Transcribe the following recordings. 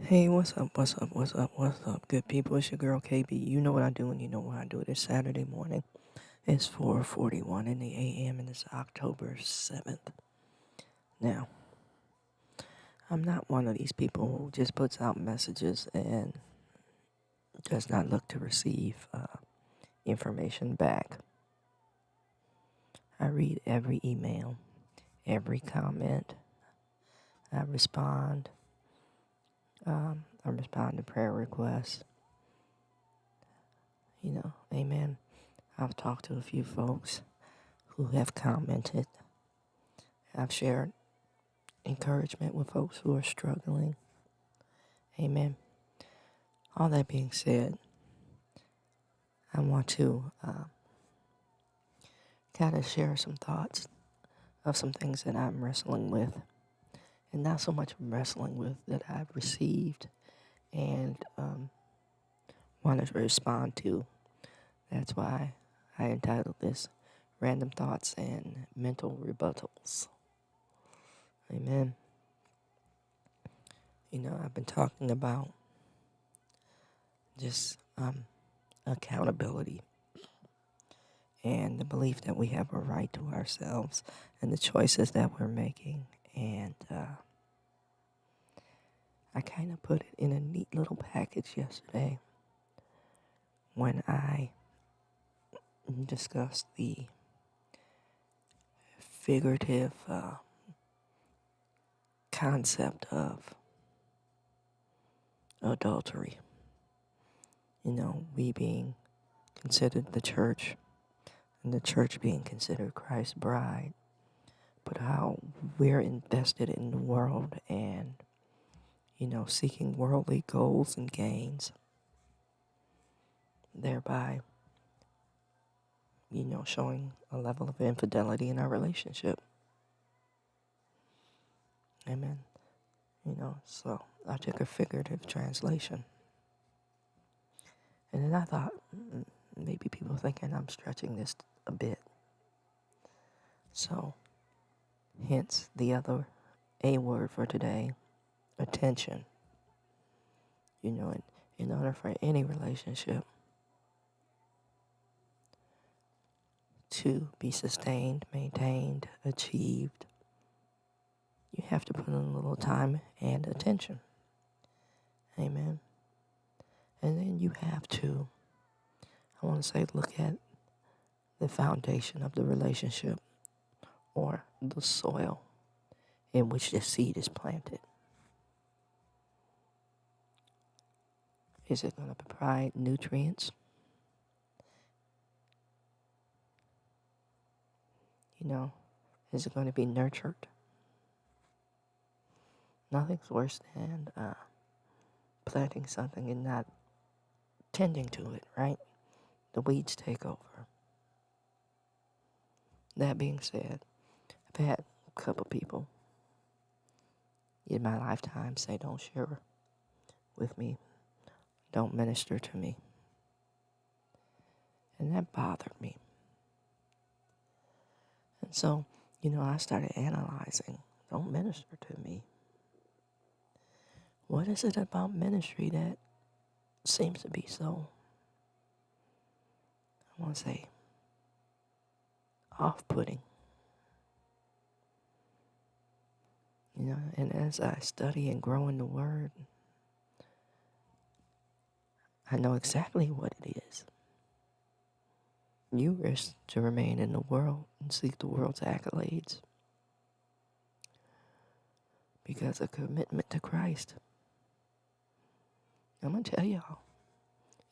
Hey, what's up, good people? It's your girl KB. You know what I do and you know why I do it. It's Saturday morning. It's 4:41 in the AM and it's October 7th. Now, I'm not one of these people who just puts out messages and does not look to receive information back. I read every email, every comment. I respond. I respond to prayer requests. Amen. I've talked to a few folks who have commented. I've shared encouragement with folks who are struggling. Amen. All that being said, I want to kind of share some thoughts of some things that I'm wrestling with. And not so much wrestling with that I've received and want to respond to. That's why I entitled this Random Thoughts and Mental Rebuttals. Amen. I've been talking about just accountability and the belief that we have a right to ourselves and the choices that we're making. And I kind of put it in a neat little package yesterday when I discussed the figurative concept of adultery. We being considered the church and the church being considered Christ's bride, but how we're invested in the world and seeking worldly goals and gains, thereby, showing a level of infidelity in our relationship. Amen. So I took a figurative translation. And then I thought, maybe people thinking I'm stretching this a bit. So, hence the other A word for today, attention. In order for any relationship to be sustained, maintained, achieved, you have to put in a little time and attention. Amen. And then you have to, I want to say, look at the foundation of the relationship or the soil in which the seed is planted. Is it going to provide nutrients? Is it going to be nurtured? Nothing's worse than planting something and not tending to it, right? The weeds take over. That being said, I've had a couple people in my lifetime say, don't share with me, don't minister to me. And that bothered me. And so, I started analyzing, don't minister to me. What is it about ministry that seems to be so, I want to say, off-putting? And as I study and grow in the Word, I know exactly what it is. You risk to remain in the world and seek the world's accolades because of commitment to Christ. I'm going to tell y'all,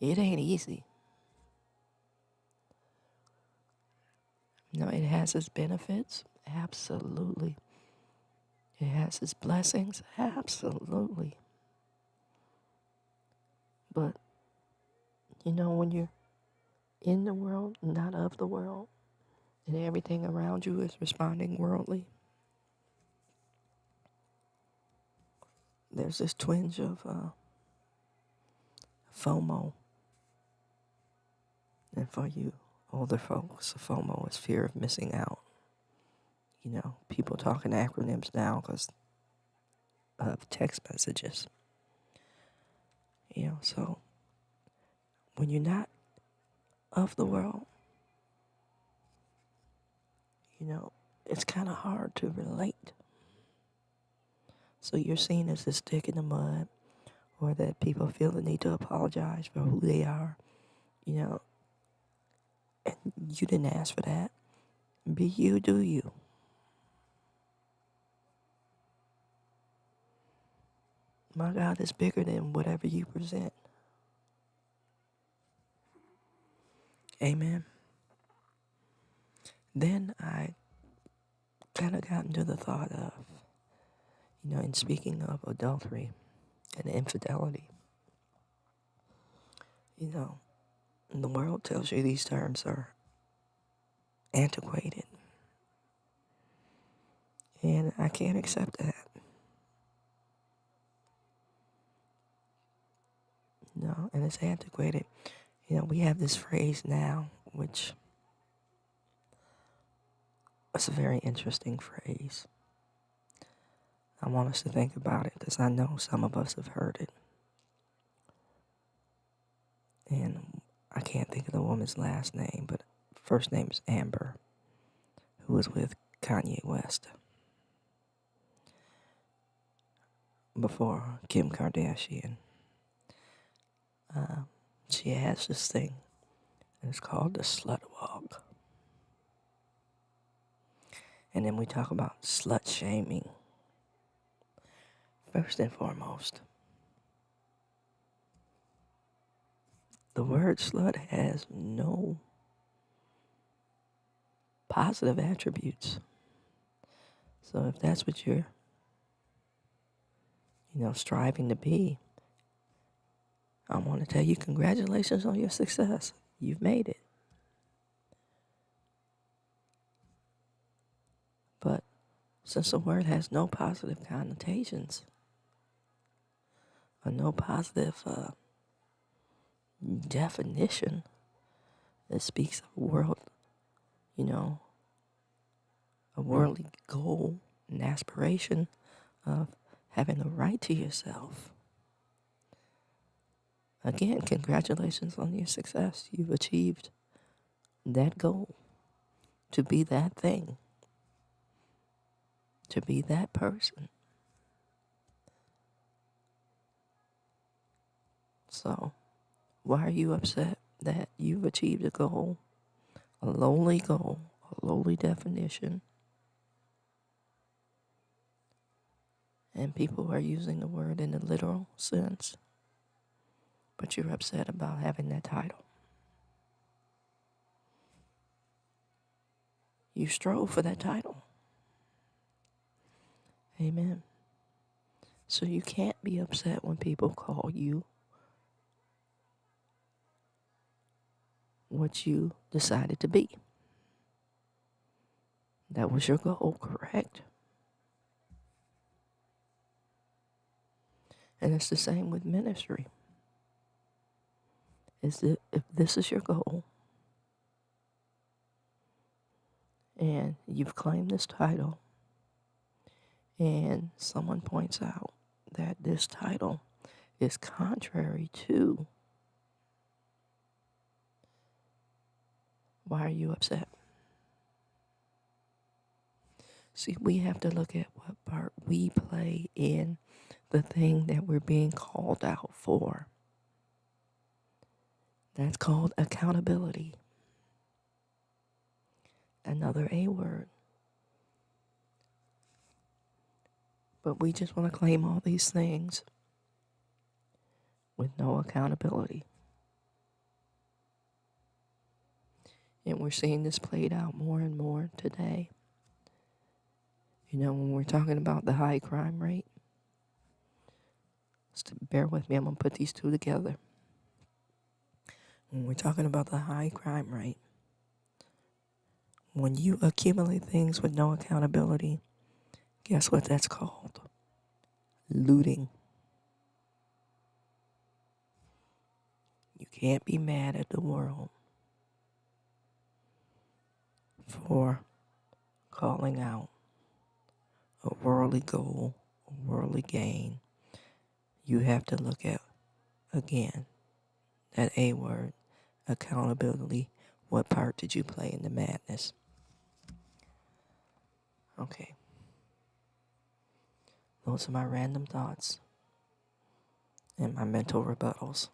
it ain't easy. It has its benefits, absolutely. It has its blessings, absolutely. But, when you're in the world, not of the world, and everything around you is responding worldly, there's this twinge of FOMO. And for you older folks, FOMO is fear of missing out. People talking acronyms now because of text messages. So when you're not of the world, it's kind of hard to relate. So you're seen as this stick in the mud, or that people feel the need to apologize for who they are, and you didn't ask for that. Be you, do you. My God is bigger than whatever you present. Amen. Then I kind of got into the thought of, in speaking of adultery and infidelity, the world tells you these terms are antiquated. And I can't accept that. And it's antiquated. We have this phrase now, which is a very interesting phrase. I want us to think about it because I know some of us have heard it. And I can't think of the woman's last name, but first name is Amber, who was with Kanye West before Kim Kardashian. She has this thing, and it's called the slut walk. And then we talk about slut shaming. First and foremost, the word slut has no positive attributes. So if that's what you're, striving to be, I want to tell you congratulations on your success. You've made it. But since the word has no positive connotations, or no positive definition, it speaks of a world, a worldly goal and aspiration of having a right to yourself. Again, congratulations on your success. You've achieved that goal, to be that thing, to be that person. So, why are you upset that you've achieved a goal, a lowly definition, and people are using the word in the literal sense, but you're upset about having that title? You strove for that title. Amen. So you can't be upset when people call you what you decided to be. That was your goal, correct? And it's the same with ministry. If this is your goal, and you've claimed this title, and someone points out that this title is contrary to, why are you upset? See, we have to look at what part we play in the thing that we're being called out for. That's called accountability. Another A word. But we just want to claim all these things with no accountability. And we're seeing this played out more and more today. When we're talking about the high crime rate, bear with me, I'm going to put these two together. When we're talking about the high crime rate, when you accumulate things with no accountability, guess what that's called? Looting. You can't be mad at the world for calling out a worldly goal, a worldly gain. You have to look at Again, that A word, accountability. What part did you play in the madness? Okay. Those are my random thoughts and my mental rebuttals.